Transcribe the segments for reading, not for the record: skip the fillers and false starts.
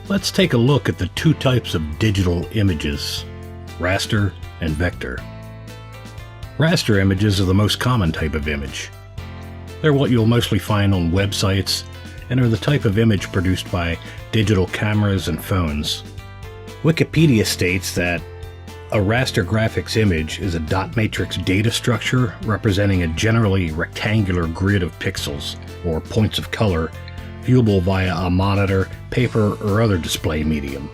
Let's take a look at the two types of digital images, raster and vector. Raster images are the most common type of image. They're what you'll mostly find on websites and are the type of image produced by digital cameras and phones. Wikipedia states that a raster graphics image is a dot matrix data structure representing a generally rectangular grid of pixels or points of color viewable via a monitor, paper, or other display medium.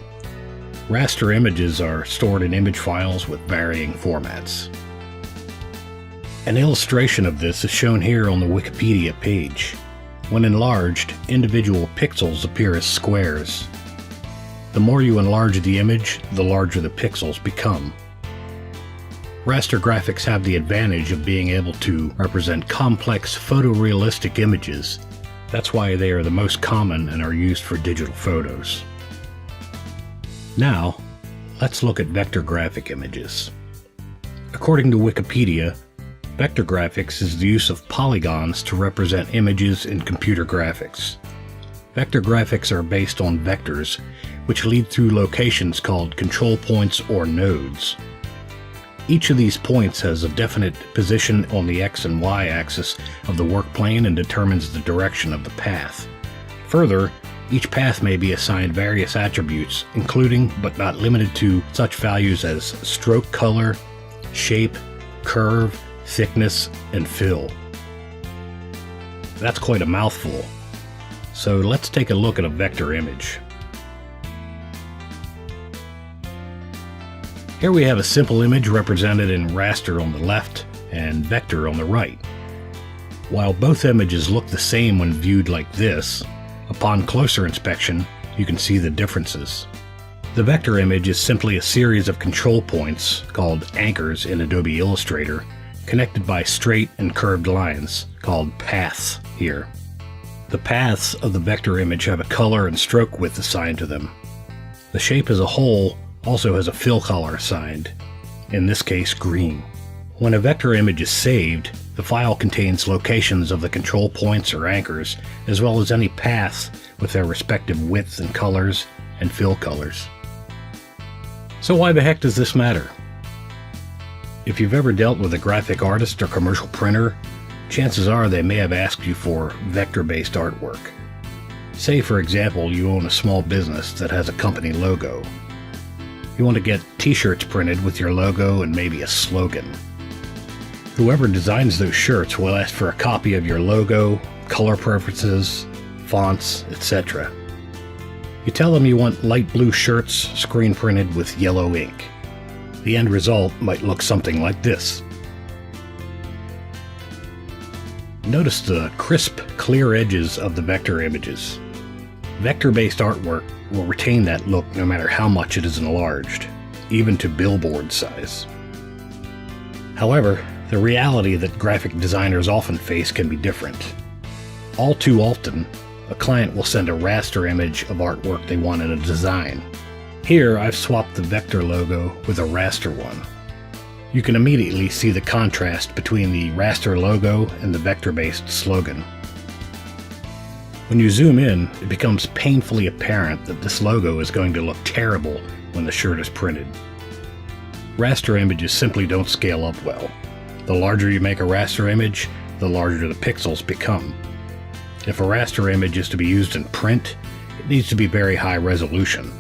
Raster images are stored in image files with varying formats. An illustration of this is shown here on the Wikipedia page. When enlarged, individual pixels appear as squares. The more you enlarge the image, the larger the pixels become. Raster graphics have the advantage of being able to represent complex photorealistic images. That's why they are the most common and are used for digital photos. Now, let's look at vector graphic images. According to Wikipedia, vector graphics is the use of polygons to represent images in computer graphics. Vector graphics are based on vectors, which lead through locations called control points or nodes. Each of these points has a definite position on the X and Y axis of the work plane and determines the direction of the path. Further, each path may be assigned various attributes, including but not limited to such values as stroke color, shape, curve, thickness, and fill. That's quite a mouthful. So let's take a look at a vector image. Here we have a simple image represented in raster on the left and vector on the right. While both images look the same when viewed like this, upon closer inspection you can see the differences. The vector image is simply a series of control points, called anchors in Adobe Illustrator, connected by straight and curved lines, called paths here. The paths of the vector image have a color and stroke width assigned to them. The shape as a whole also has a fill color assigned, in this case green. When a vector image is saved, the file contains locations of the control points or anchors, as well as any paths with their respective widths and colors and fill colors. So why the heck does this matter? If you've ever dealt with a graphic artist or commercial printer, chances are they may have asked you for vector-based artwork. Say, for example, you own a small business that has a company logo. You want to get t-shirts printed with your logo and maybe a slogan. Whoever designs those shirts will ask for a copy of your logo, color preferences, fonts, etc. You tell them you want light blue shirts screen printed with yellow ink. The end result might look something like this. Notice the crisp, clear edges of the vector images. Vector-based artwork will retain that look no matter how much it is enlarged, even to billboard size. However, the reality that graphic designers often face can be different. All too often, a client will send a raster image of artwork they want in a design. Here, I've swapped the vector logo with a raster one. You can immediately see the contrast between the raster logo and the vector-based slogan. When you zoom in, it becomes painfully apparent that this logo is going to look terrible when the shirt is printed. Raster images simply don't scale up well. The larger you make a raster image, the larger the pixels become. If a raster image is to be used in print, it needs to be very high resolution.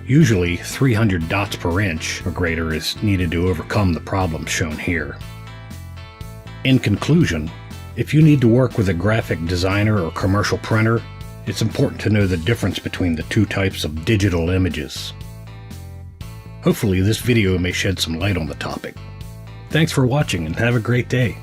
Usually 300 dots per inch or greater is needed to overcome the problems shown here. In conclusion, if you need to work with a graphic designer or commercial printer, it's important to know the difference between the two types of digital images. Hopefully this video may shed some light on the topic. Thanks for watching and have a great day.